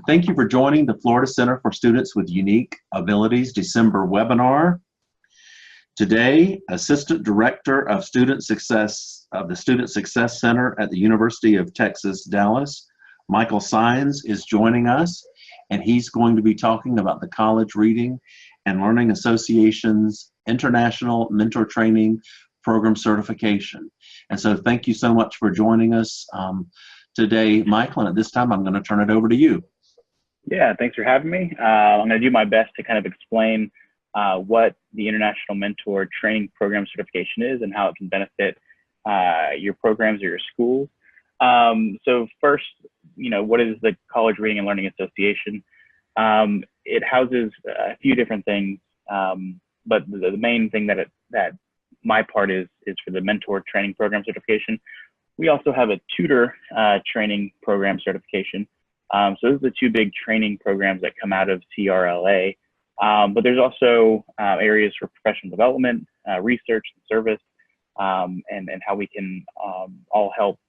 Thank you for joining the Florida Center for Students with Unique Abilities December webinar. Today, Assistant Director of Student Success of the Student Success Center at the University of Texas, Dallas, Michael Saenz, is joining us, and he's going to be talking about the College Reading and Learning Association's International Mentor Training Program Certification. And so thank you so much for joining us today, Michael, and at this time I'm going to turn it over to you. Yeah, thanks for having me. I'm going to do my best to kind of explain what the International Mentor Training Program Certification is and how it can benefit your programs or your schools. So first, what is the College Reading and Learning Association? It houses a few different things, but the main thing that my part is for the Mentor Training Program Certification. We also have a Tutor Training Program Certification. So those are the two big training programs that come out of CRLA. But there's also areas for professional development, research and service, and how we can all help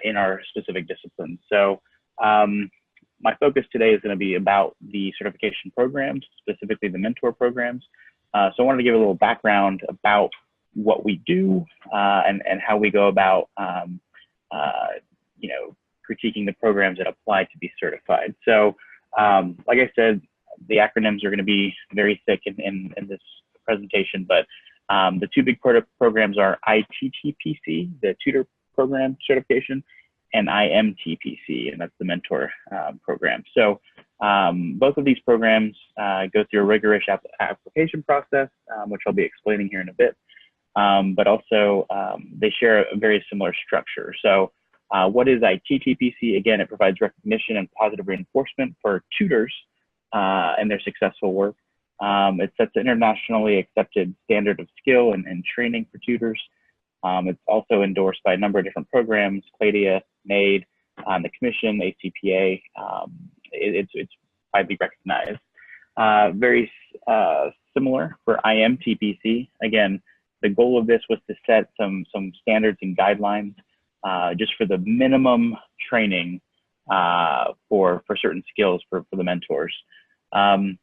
in our specific disciplines. So my focus today is going to be about the certification programs, specifically the mentor programs. So I wanted to give a little background about what we do and how we go about critiquing the programs that apply to be certified. So like I said, the acronyms are going to be very thick in this presentation, but the two big programs are ITTPC, the Tutor Program Certification, and IMTPC, and that's the Mentor program. So both of these programs go through a rigorous application process, which I'll be explaining here in a bit, but also they share a very similar structure. So what is ITTPC? Again, it provides recognition and positive reinforcement for tutors and their successful work. It sets an internationally accepted standard of skill and training for tutors. It's also endorsed by a number of different programs, CLADIA, NAID, the Commission, ACPA. It's widely recognized. Very similar for IMTPC. Again, the goal of this was to set some standards and guidelines just for the minimum training for certain skills for the mentors. And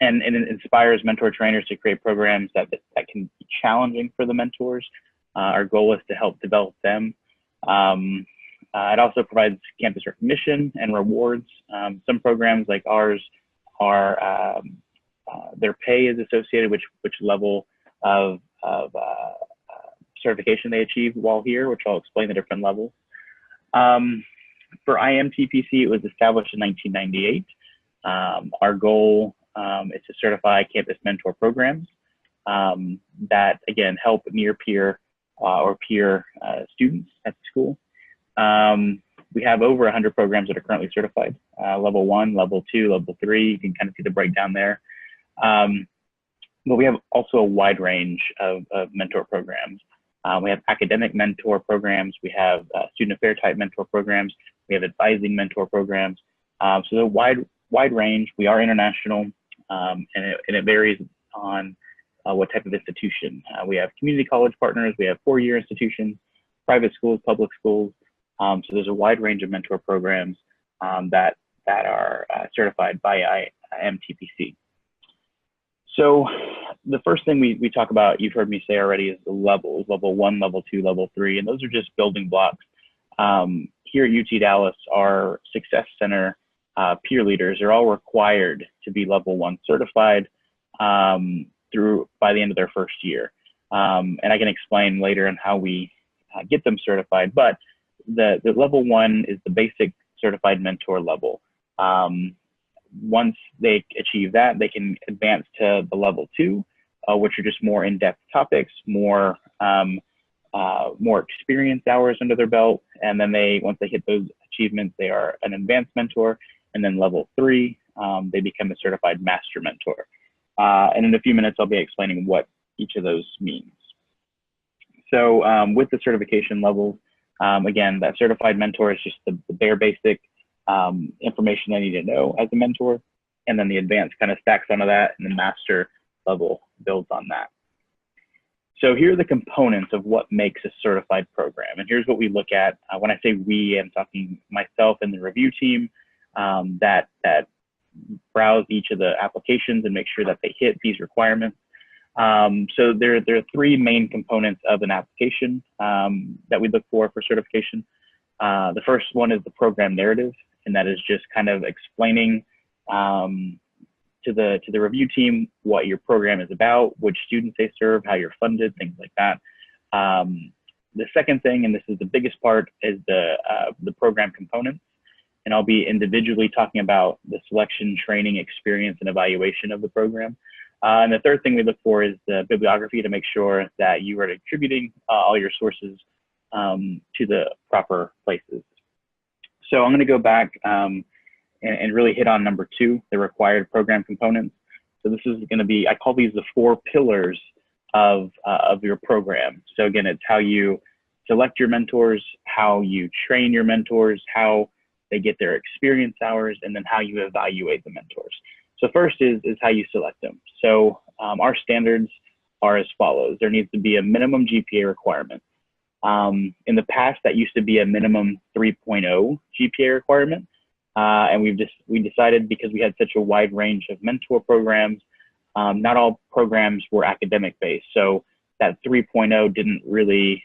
it inspires mentor trainers to create programs that can be challenging for the mentors. Our goal is to help develop them. It also provides campus recognition and rewards. Some programs like ours are, their pay is associated with which level of certification they achieve while here, which I'll explain the different levels. For IMTPC, it was established in 1998. Our goal is to certify campus mentor programs that, again, help near peer or peer students at the school. We have over 100 programs that are currently certified, level 1, level 2, level 3. You can kind of see the breakdown there. But we have also a wide range of mentor programs. We have academic mentor programs. We have student affair type mentor programs. We have advising mentor programs. So the wide range. We are international, and it varies on what type of institution. We have community college partners. We have 4-year institutions, private schools, public schools. So there's a wide range of mentor programs that are certified by IMTPC. So the first thing we talk about, you've heard me say already, is the levels, level 1, level 2, level 3, and those are just building blocks. Here at UT Dallas, our Success Center peer leaders are all required to be level 1 certified by the end of their first year. And I can explain later on how we get them certified, but the level 1 is the basic certified mentor level. Once they achieve that, they can advance to the level 2, which are just more in-depth topics, more experience hours under their belt. And then once they hit those achievements, they are an advanced mentor. And then level 3, they become a certified master mentor. And in a few minutes, I'll be explaining what each of those means. So with the certification levels, again, that certified mentor is just the bare basic information they need to know as a mentor, and then the advanced kind of stacks onto that, and the master level builds on that. So here are the components of what makes a certified program, and here's what we look at. When I say we, I'm talking myself and the review team. that browse each of the applications and make sure that they hit these requirements. So there are three main components of an application that we look for certification. The first one is the program narrative, and that is just kind of explaining to the review team what your program is about, which students they serve, how you're funded, things like that. The second thing, and this is the biggest part, is the program components. And I'll be individually talking about the selection, training, experience, and evaluation of the program. And the third thing we look for is the bibliography to make sure that you are attributing all your sources to the proper places. So I'm going to go back and really hit on number 2, the required program components. So this is going to be, I call these the 4 pillars of your program. So again, it's how you select your mentors, how you train your mentors, how they get their experience hours, and then how you evaluate the mentors. So first is how you select them. So our standards are as follows. There needs to be a minimum GPA requirement. In the past, that used to be a minimum 3.0 GPA requirement. And we decided, because we had such a wide range of mentor programs, not all programs were academic based. So that 3.0 didn't really,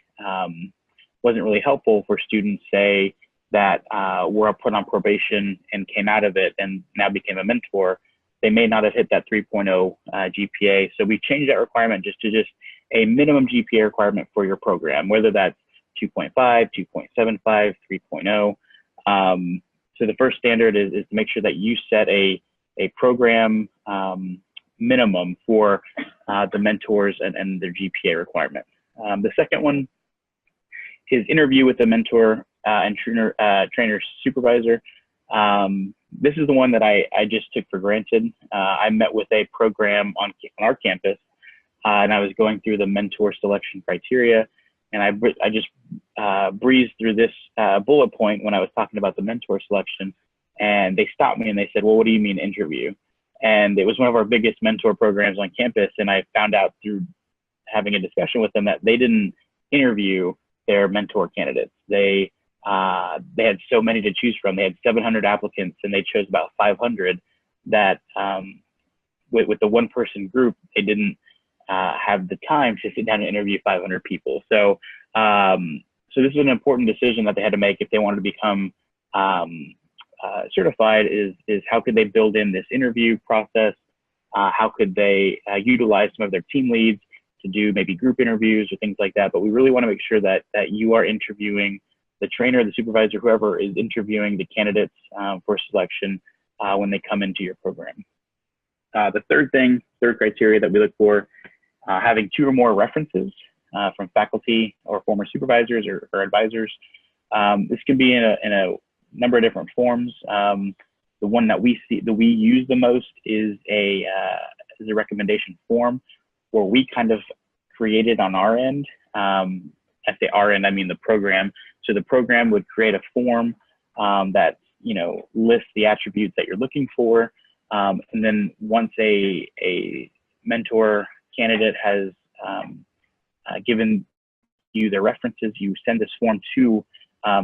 wasn't really helpful for students, say, that were put on probation and came out of it and now became a mentor. They may not have hit that 3.0 GPA. So we changed that requirement to a minimum GPA requirement for your program, whether that's 2.5, 2.75, 3.0. So the first standard is to make sure that you set a program minimum for the mentors and their GPA requirement. The second one is interview with the mentor and trainer supervisor. This is the one that I just took for granted. I met with a program on our campus, and I was going through the mentor selection criteria, and I just breezed through this bullet point when I was talking about the mentor selection, and they stopped me and they said, well, what do you mean interview? And it was one of our biggest mentor programs on campus, and I found out through having a discussion with them that they didn't interview their mentor candidates. They had so many to choose from. They had 700 applicants, and they chose about 500 that with the one-person group, they didn't have the time to sit down and interview 500 people. So so this is an important decision that they had to make if they wanted to become certified, is how could they build in this interview process? How could they utilize some of their team leads to do maybe group interviews or things like that? But we really want to make sure that you are interviewing the trainer, the supervisor, whoever is interviewing the candidates for selection when they come into your program. The third criteria that we look for, having 2 or more references from faculty or former supervisors or advisors. This can be in a number of different forms. The one that we use the most is a recommendation form, where we kind of created on our end. I say our end, I mean the program. So the program would create a form that lists the attributes that you're looking for, and then once a mentor candidate has given you their references, you send this form to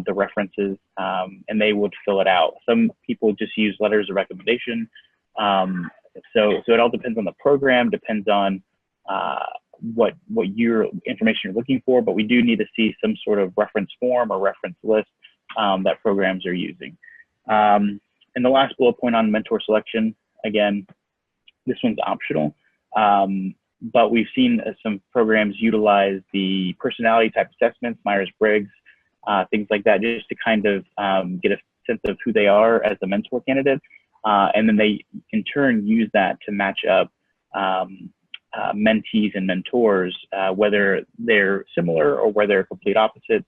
the references, and they would fill it out. Some people just use letters of recommendation. So it all depends on the program, depends on what your information you're looking for, but we do need to see some sort of reference form or reference list that programs are using. And the last bullet point on mentor selection, again, this one's optional, but we've seen some programs utilize the personality type assessments, Myers-Briggs, things like that, just to kind of get a sense of who they are as a mentor candidate. And then they in turn use that to match up mentees and mentors, whether they're similar or whether they're complete opposites.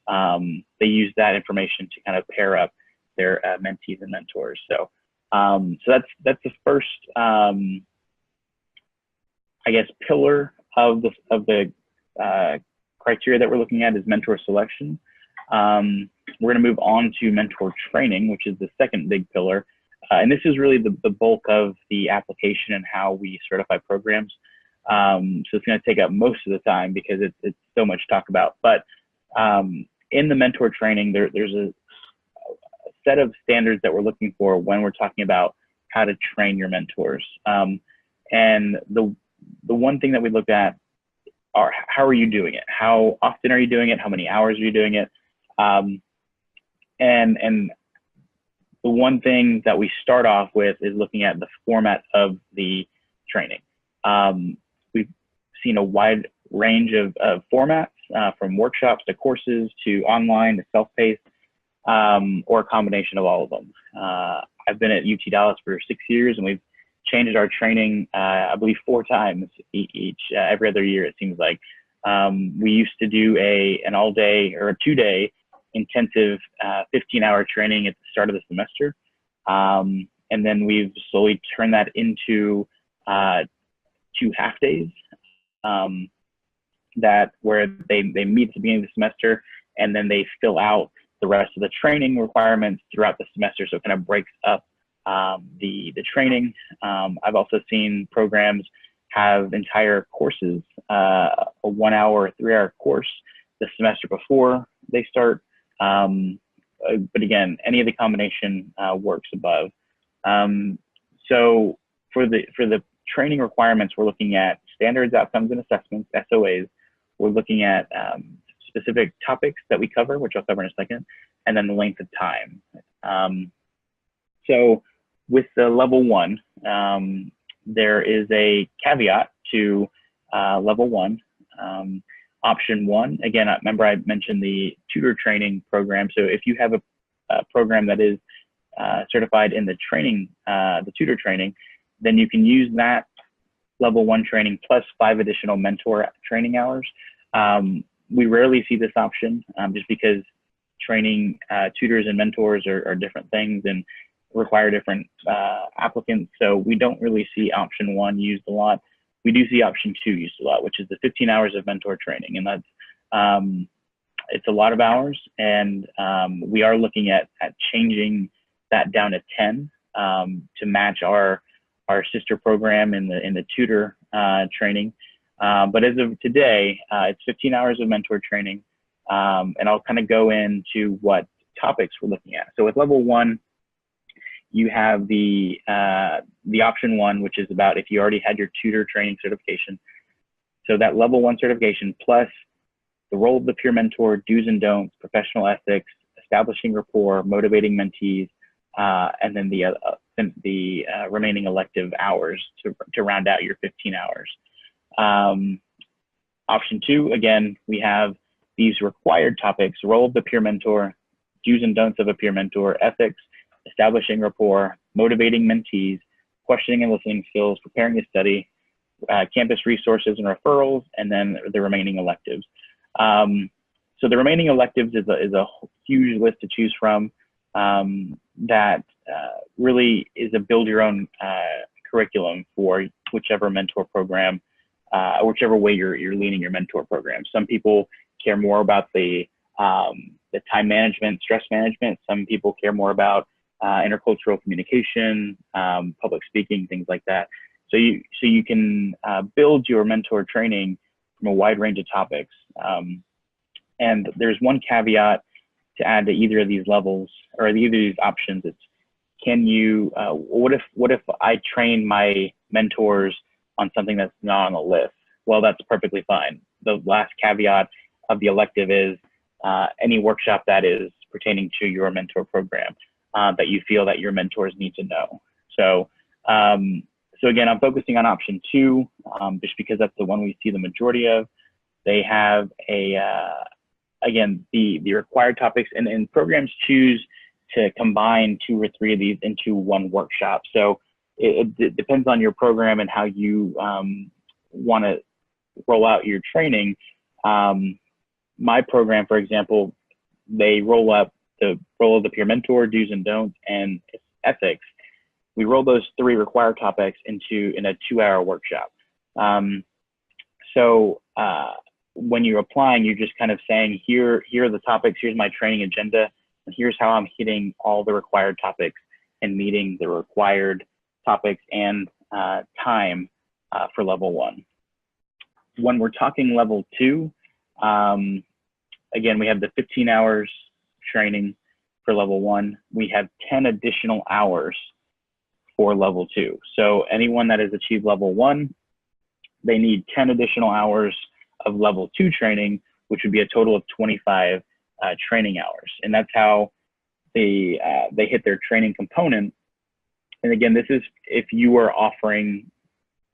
They use that information to kind of pair up their mentees and mentors. So so that's the first, I guess, pillar of the criteria that we're looking at is mentor selection. We're going to move on to mentor training, which is the second big pillar. And this is really the bulk of the application and how we certify programs. So it's going to take up most of the time because it's so much to talk about. But in the mentor training, there's set of standards that we're looking for when we're talking about how to train your mentors. And the one thing that we looked at are, how are you doing it? How often are you doing it? How many hours are you doing it? And the one thing that we start off with is looking at the format of the training. We've seen a wide range of formats, from workshops to courses to online to self-paced, or a combination of all of them. I've been at UT Dallas for 6 years, and we've changed our training, I believe, 4 times every other year, it seems like. We used to do an all-day or a 2-day intensive 15-hour training at the start of the semester. And then we've slowly turned that into 2 half-days, where they meet at the beginning of the semester, and then they fill out the rest of the training requirements throughout the semester. So it kind of breaks up the training. I've also seen programs have entire courses, a 1-hour or 3-hour course the semester before they start. But again, any of the combination works above. So for the training requirements, we're looking at standards, outcomes, and assessments, SOAs. We're looking at specific topics that we cover, which I'll cover in a second, and then the length of time. So with the level 1, there is a caveat to level 1. Option 1, again, remember I mentioned the tutor training program. So if you have a program that is certified in the training, the tutor training, then you can use that level 1 training plus 5 additional mentor training hours. We rarely see this option, just because training tutors and mentors are different things and require different applicants. So we don't really see option 1 used a lot. We do see option 2 used a lot, which is the 15 hours of mentor training. And that's, it's a lot of hours. And we are looking at changing that down to 10 to match our sister program in the tutor training. But as of today, it's 15 hours of mentor training. And I'll kind of go into what topics we're looking at. So with level 1, you have the option 1, which is about if you already had your tutor training certification. So that level 1 certification plus the role of the peer mentor, do's and don'ts, professional ethics, establishing rapport, motivating mentees, and then the remaining elective hours to round out your 15 hours. Option 2, again, we have these required topics: role of the peer mentor, do's and don'ts of a peer mentor, ethics, establishing rapport, motivating mentees, questioning and listening skills, preparing to study, campus resources and referrals, and then the remaining electives. So the remaining electives is a huge list to choose from, that really is a build your own curriculum for whichever mentor program, whichever way you're leaning your mentor program. Some people care more about the time management, stress management. Some people care more about intercultural communication, public speaking, things like that. So you can build your mentor training from a wide range of topics. And there's one caveat to add to either of these levels or either of these options. It's, can you, what if I train my mentors on something that's not on the list? Well, that's perfectly fine. The last caveat of the elective is any workshop that is pertaining to your mentor program that you feel that your mentors need to know. So, so again, I'm focusing on option 2 just because that's the one we see the majority of. They have again, the required topics, and programs choose to combine 2 or 3 of these into one workshop. So it depends on your program and how you want to roll out your training. My program, for example, they roll up the role of the peer mentor, do's and don'ts, and ethics. We roll those 3 required topics in a 2-hour workshop. So when you're applying, you're just kind of saying, here are the topics, here's my training agenda, and here's how I'm hitting all the required topics and meeting the required topics and time for level 1. When we're talking level 2, again, we have the 15 hours training for level 1, we have 10 additional hours for level 2. So anyone that has achieved level 1, they need 10 additional hours of level 2 training, which would be a total of 25 training hours. And that's how they hit their training component. And again, this is if you are offering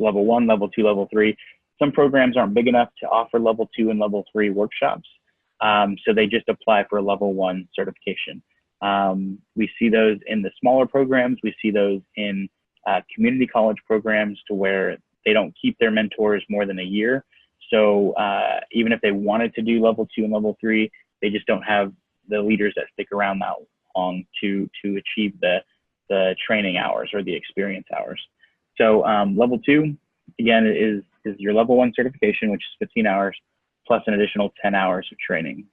level 1, level 2, level 3. Some programs aren't big enough to offer level 2 and level 3 workshops. So they just apply for a level 1 certification. We see those in the smaller programs. We see those in community college programs to where they don't keep their mentors more than a year. So even if they wanted to do level 2 and level 3, they just don't have the leaders that stick around that long to achieve the training hours or the experience hours. So level 2, again, is your level 1 certification, which is 15 hours, plus an additional 10 hours of training.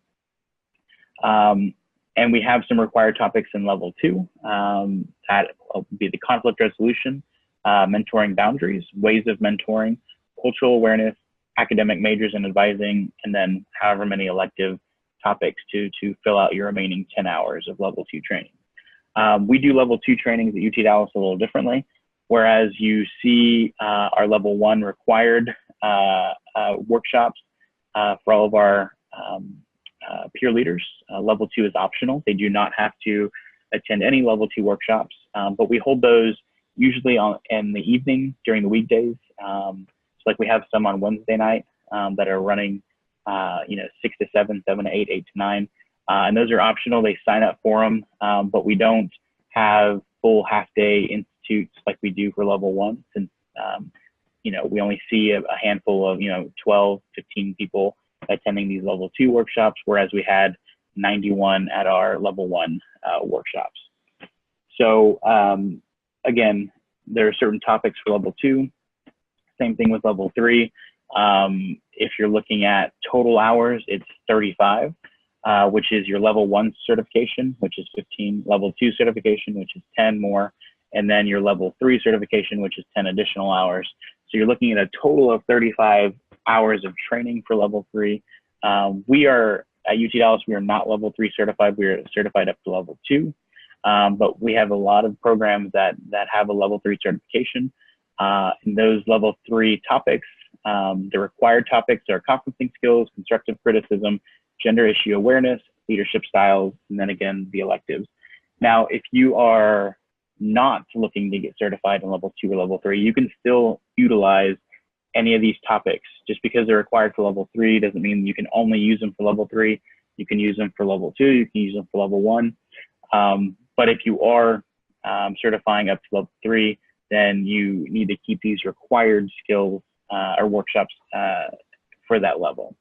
And we have some required topics in level 2. That will be the conflict resolution, mentoring boundaries, ways of mentoring, cultural awareness, academic majors and advising, and then however many elective topics to fill out your remaining 10 hours of level 2 training. We do level 2 trainings at UT Dallas a little differently. Whereas you see our level 1 required workshops for all of our peer leaders, level 2 is optional. They do not have to attend any level 2 workshops, but we hold those usually in the evening during the weekdays. So like we have some on Wednesday night that are running 6 to 7, 7 to 8, 8 to 9. And those are optional. They sign up for them, but we don't have full half-day institutes like we do for level 1, since we only see a handful of 12, 15 people attending these level 2 workshops, whereas we had 91 at our level 1 workshops. So again, there are certain topics for level 2. Same thing with level 3. If you're looking at total hours, it's 35. Which is your level 1 certification, which is 15, level 2 certification, which is 10 more, and then your level 3 certification, which is 10 additional hours. So you're looking at a total of 35 hours of training for level 3. We are, at UT Dallas, we are not level 3 certified. We are certified up to level 2, but we have a lot of programs that have a level 3 certification. And those level 3 topics, the required topics are conferencing skills, constructive criticism, gender issue awareness, leadership styles, and then again, the electives. Now, if you are not looking to get certified in level 2 or level 3, you can still utilize any of these topics. Just because they're required for level 3 doesn't mean you can only use them for level 3. You can use them for level 2, you can use them for level 1. But if you are certifying up to level 3, then you need to keep these required skills or workshops for that level.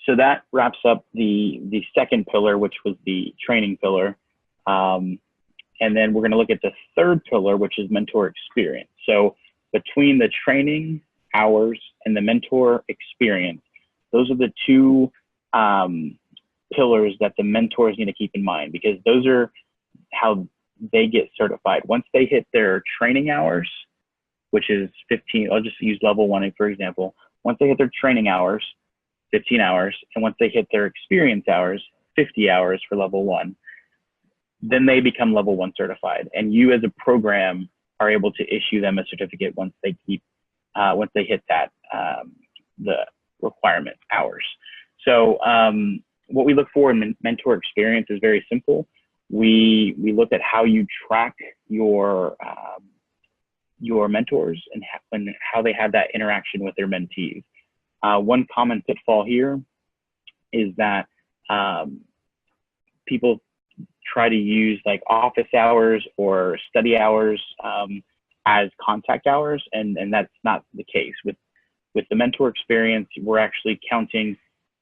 So that wraps up the second pillar, which was the training pillar. And then we're going to look at the third pillar, which is mentor experience. So between the training hours and the mentor experience, those are the two pillars that the mentors need to keep in mind, because those are how they get certified. Once they hit their training hours, which is 15, I'll just use level 1 for example. Once they hit their training hours, 15 hours, and once they hit their experience hours, 50 hours for level 1, then they become level 1 certified. And you as a program are able to issue them a certificate once they hit that, the requirement hours. So what we look for in mentor experience is very simple. We look at how you track your mentors and how they have that interaction with their mentees. One common pitfall here is that people try to use like office hours or study hours as contact hours, and that's not the case. With the mentor experience, we're actually counting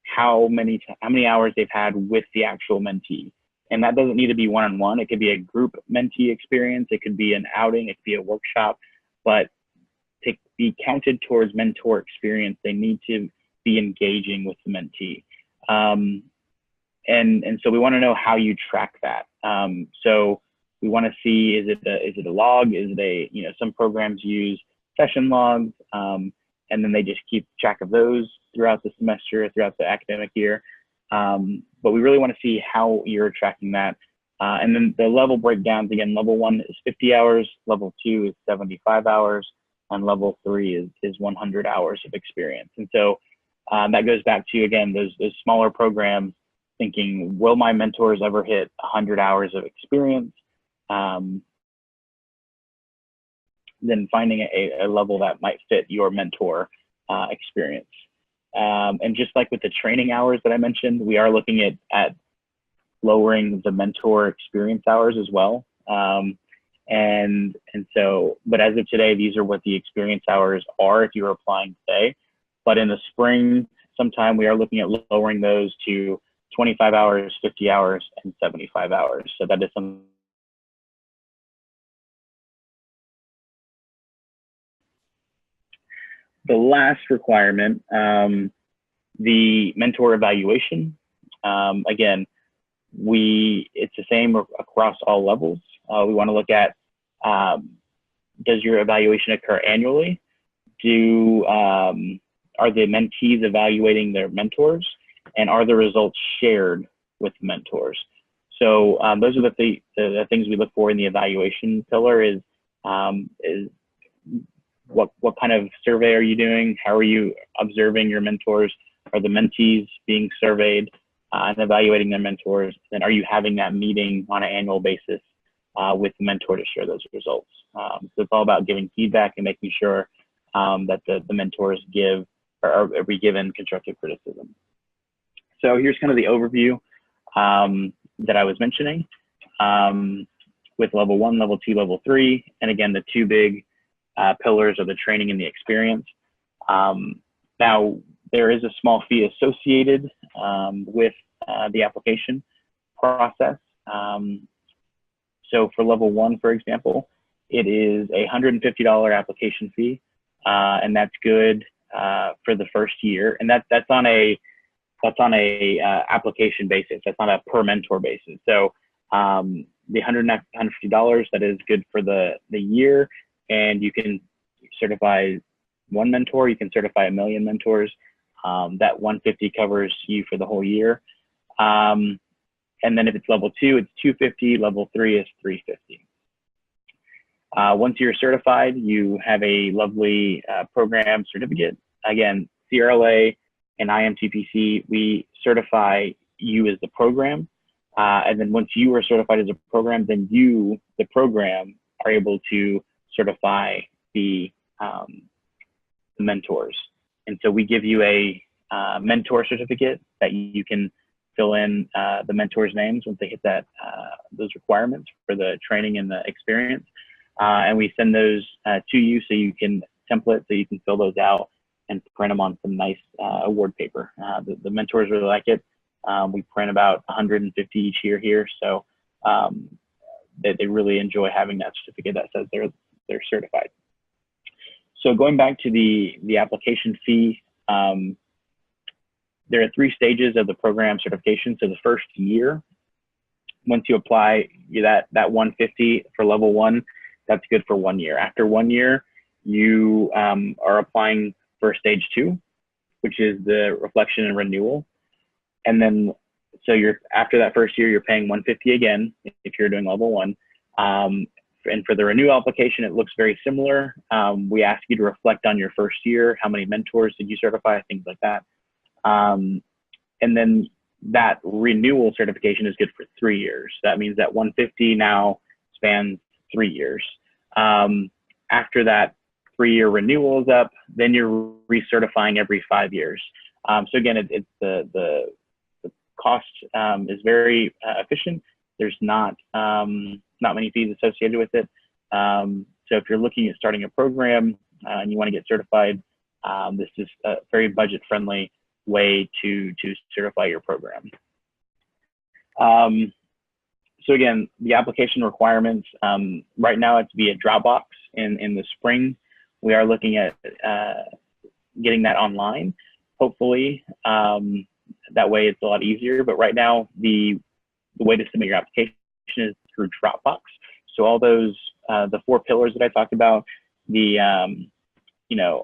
how many hours they've had with the actual mentee. And that doesn't need to be one-on-one. It could be a group mentee experience. It could be an outing. It could be a workshop. But to be counted towards mentor experience, they need to be engaging with the mentee. And so we want to know how you track that. So we want to see, is it a log? Is it some programs use session logs, and then they just keep track of those throughout the semester, throughout the academic year. but we really want to see how you're tracking that. And then the level breakdowns, again, level 1 is 50 hours, level 2 is 75 hours, and level 3 is 100 hours of experience. And so that goes back to, again, those smaller programs, thinking, will my mentors ever hit 100 hours of experience? Then finding a level that might fit your mentor experience. And just like with the training hours that I mentioned, we are looking at lowering the mentor experience hours as well. And so, but as of today, these are what the experience hours are if you're applying today. But in the spring, sometime we are looking at lowering those to 25 hours, 50 hours, and 75 hours. So that is some. The last requirement, the mentor evaluation. Again, it's the same across all levels. We want to look at, does your evaluation occur annually? Are the mentees evaluating their mentors? And are the results shared with mentors? So those are the things we look for in the evaluation pillar is what kind of survey are you doing? How are you observing your mentors? Are the mentees being surveyed and evaluating their mentors? And are you having that meeting on an annual basis with the mentor to share those results? So it's all about giving feedback and making sure that the mentors are given constructive criticism. So here's kind of the overview that I was mentioning with level 1, level 2, level 3. And again, the two big pillars are the training and the experience. Now, there is a small fee associated with the application process. So for level 1, for example, it is a $150 application fee, and that's good for the first year. And that's on a application basis. That's on a per mentor basis. So the $150, that is good for the year, and you can certify one mentor, you can certify 1 million mentors. That 150 covers you for the whole year. And then if it's level 2, it's 250, level 3 is 350. Once you're certified, you have a lovely program certificate. Again, CRLA and IMTPC, we certify you as the program. And then once you are certified as a program, then you, the program, are able to certify the mentors. And so we give you a mentor certificate that you can fill in the mentors' names once they hit those requirements for the training and the experience. And we send those to you so you can template, so you can fill those out and print them on some nice award paper. The mentors really like it. We print about 150 each year here, so they really enjoy having that certificate that says they're certified. So going back to the application fee, there are 3 stages of the program certification. So the first year, once you apply that 150 for level 1, that's good for 1 year. After 1 year, you are applying for stage 2, which is the reflection and renewal. And then, so after that first year, you're paying 150 again if you're doing level 1. And for the renewal application, it looks very similar. We ask you to reflect on your first year. How many mentors did you certify? Things like that. And then that renewal certification is good for 3 years. That means that 150 now spans 3 years. After that 3-year renewal is up, then you're recertifying every 5 years. So again, it's the cost is very efficient. There's not many fees associated with it. So if you're looking at starting a program and you want to get certified, this is a very budget-friendly way to certify your program. So again, the application requirements, right now it's via Dropbox. In the spring, we are looking at getting that online, hopefully. That way it's a lot easier. But right now, the way to submit your application is through Dropbox. So all those, the 4 pillars that I talked about,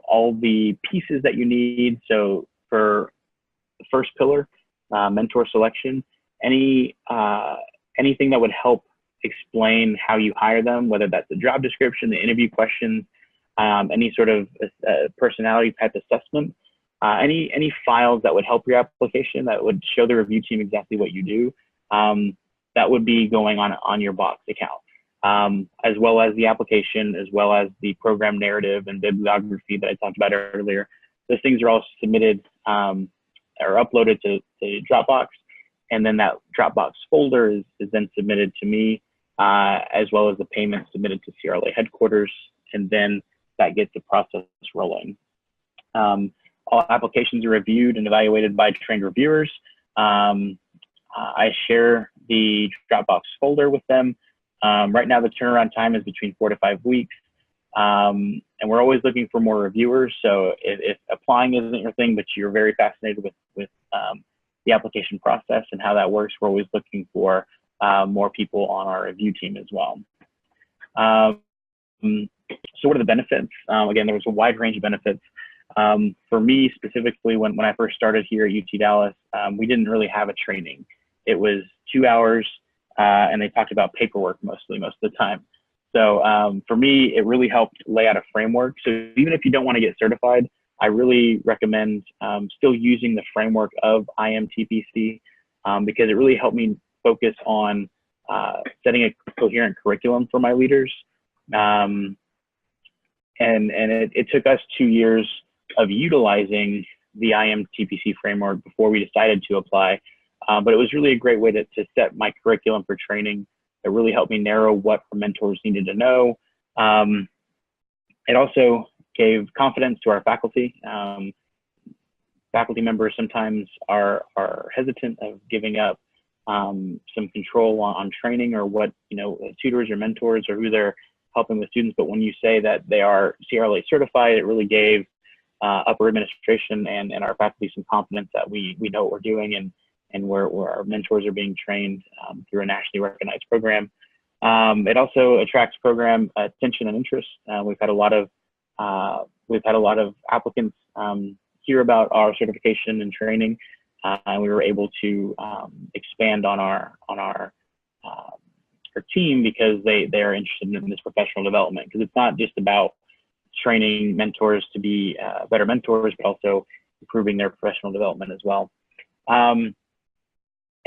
all the pieces that you need. So for the first pillar, mentor selection, anything that would help explain how you hire them, whether that's the job description, the interview questions, any sort of personality type assessment, any files that would help your application, that would show the review team exactly what you do, that would be going on your Box account, as well as the application, as well as the program narrative and bibliography that I talked about earlier. Those things are all submitted or uploaded to Dropbox, and then that Dropbox folder is then submitted to me, as well as the payment submitted to CRLA headquarters, and then that gets the process rolling. All applications are reviewed and evaluated by trained reviewers. I share the Dropbox folder with them. Right now, the turnaround time is between 4 to 5 weeks. And we're always looking for more reviewers. So if applying isn't your thing, but you're very fascinated with the application process and how that works, we're always looking for more people on our review team as well. So what are the benefits? Again, there was a wide range of benefits. For me specifically, when I first started here at UT Dallas, we didn't really have a training. It was 2 hours, and they talked about paperwork most of the time. So for me, it really helped lay out a framework. So even if you don't want to get certified, I really recommend still using the framework of IMTPC, because it really helped me focus on setting a coherent curriculum for my leaders. And it took us 2 years of utilizing the IMTPC framework before we decided to apply. But it was really a great way to set my curriculum for training. It really helped me narrow what our mentors needed to know. It also gave confidence to our faculty. Faculty members sometimes are hesitant of giving up some control on training, or what, tutors or mentors or who they're helping with students. But when you say that they are CRLA certified, it really gave upper administration and our faculty some confidence that we know what we're doing, and where our mentors are being trained through a nationally recognized program. It also attracts program attention and interest. We've had a lot of applicants hear about our certification and training, and we were able to expand on our team because they are interested in this professional development. Because it's not just about training mentors to be better mentors, but also improving their professional development as well.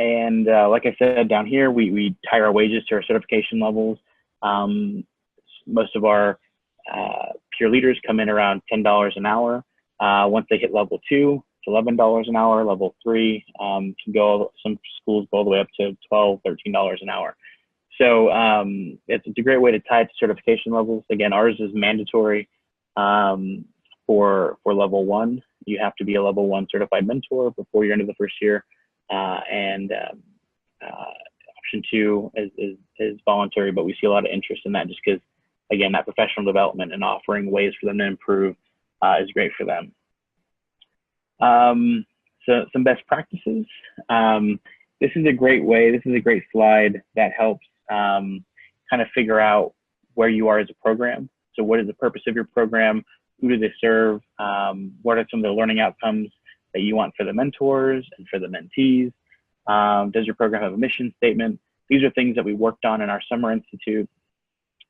And like I said, down here, we tie our wages to our certification levels. Most of our peer leaders come in around $10 an hour. Once they hit level 2, it's $11 an hour. Level 3 can go, some schools go all the way up to $12, $13 an hour. So it's a great way to tie it to certification levels. Again, ours is mandatory for level 1. You have to be a level 1 certified mentor before you're into the first year. And option 2 is voluntary, but we see a lot of interest in that just because, again, that professional development and offering ways for them to improve is great for them. So some best practices. This is a great way, this is a great slide that helps kind of figure out where you are as a program. So what is the purpose of your program? Who do they serve? What are some of the learning outcomes that you want for the mentors and for the mentees? Does your program have a mission statement? These are things that we worked on in our summer institute.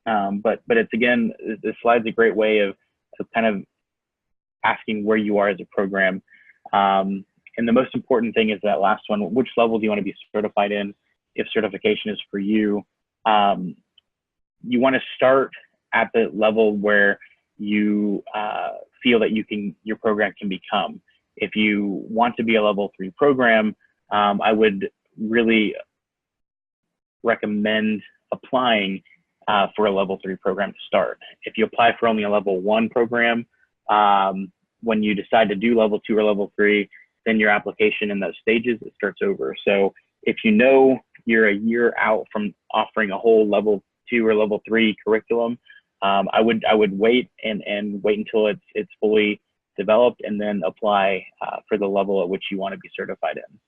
But it's, again, this slide's a great way of kind of asking where you are as a program. And the most important thing is that last one: which level do you want to be certified in? If certification is for you, you want to start at the level where you feel that your program can become. If you want to be a level 3 program, I would really recommend applying for a level 3 program to start. If you apply for only a level 1 program, when you decide to do level 2 or level 3, then your application in those stages, it starts over. So if you know you're a year out from offering a whole level 2 or level 3 curriculum, I would wait and wait until it's fully developed, and then apply for the level at which you want to be certified in.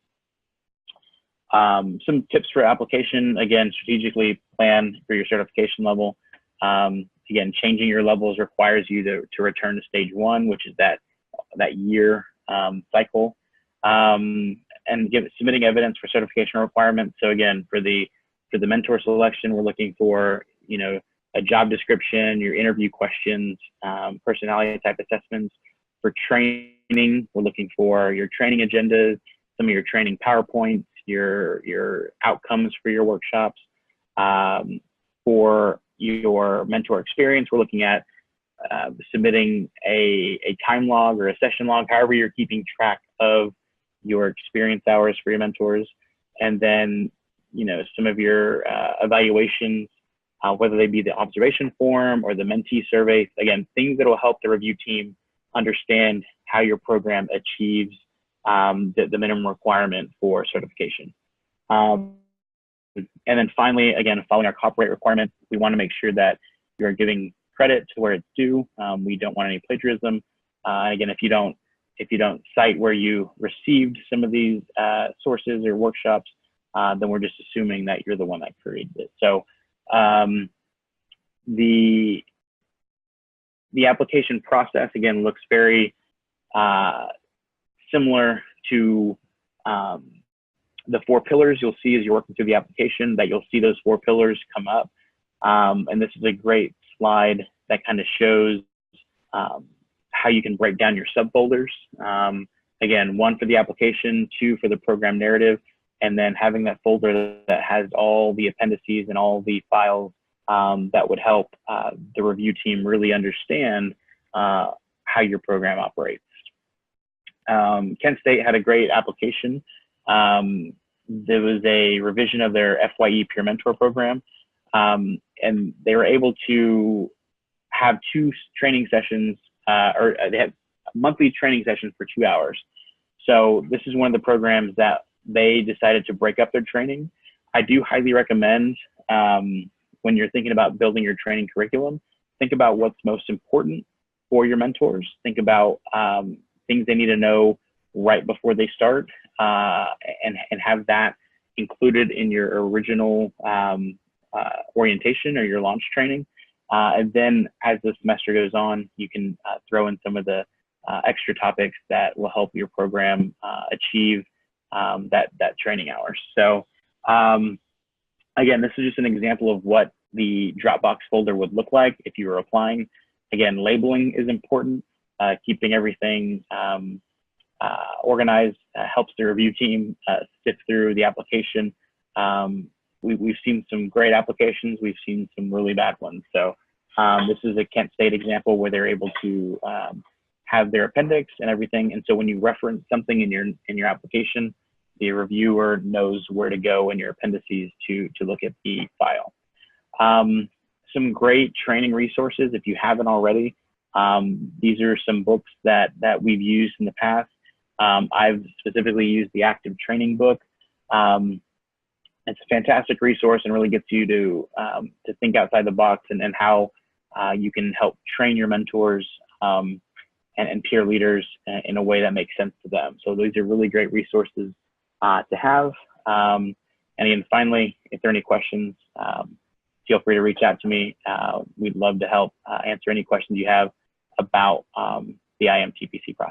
Some tips for application: again, strategically plan for your certification level. Again, changing your levels requires you to return to stage 1, which is that year cycle. submitting evidence for certification requirements. So again, for the mentor selection, we're looking for, you know, a job description, your interview questions, personality type assessments. For training, we're looking for your training agendas, some of your training PowerPoints, your outcomes for your workshops. For your mentor experience, we're looking at submitting a time log or a session log, however you're keeping track of your experience hours for your mentors. And then, you know, some of your evaluations, whether they be the observation form or the mentee survey. Again, things that will help the review team understand how your program achieves the minimum requirement for certification. And then finally, again, following our copyright requirements, we want to make sure that you're giving credit to where it's due. We don't want any plagiarism. Again, if you don't cite where you received some of these sources or workshops, then we're just assuming that you're the one that created it. So the application process, again, looks very similar to the 4 pillars. You'll see as you're working through the application that you'll see those 4 pillars come up. And this is a great slide that kind of shows how you can break down your subfolders. Again, 1 for the application, 2 for the program narrative, and then having that folder that has all the appendices and all the files that would help the review team really understand how your program operates. Kent State had a great application. There was a revision of their FYE Peer Mentor program, and they were able to have 2 training sessions, or they had a monthly training session for 2 hours. So this is one of the programs that they decided to break up their training. I do highly recommend, when you're thinking about building your training curriculum, think about what's most important for your mentors. Think about things they need to know right before they start, and have that included in your original orientation or your launch training. And then as the semester goes on, you can throw in some of the extra topics that will help your program achieve that training hours. So again, this is just an example of what the Dropbox folder would look like if you were applying. Again, labeling is important. Keeping everything organized helps the review team sift through the application. We've seen some great applications. We've seen some really bad ones. So this is a Kent State example where they're able to have their appendix and everything. And so when you reference something in your application, the reviewer knows where to go in your appendices to look at the file. Some great training resources if you haven't already. These are some books that we've used in the past. I've specifically used the Active Training book. It's a fantastic resource and really gets you to think outside the box and how you can help train your mentors and peer leaders in a way that makes sense to them. So these are really great resources to have. And again, finally, if there are any questions, feel free to reach out to me. We'd love to help answer any questions you have about the IMTPC process.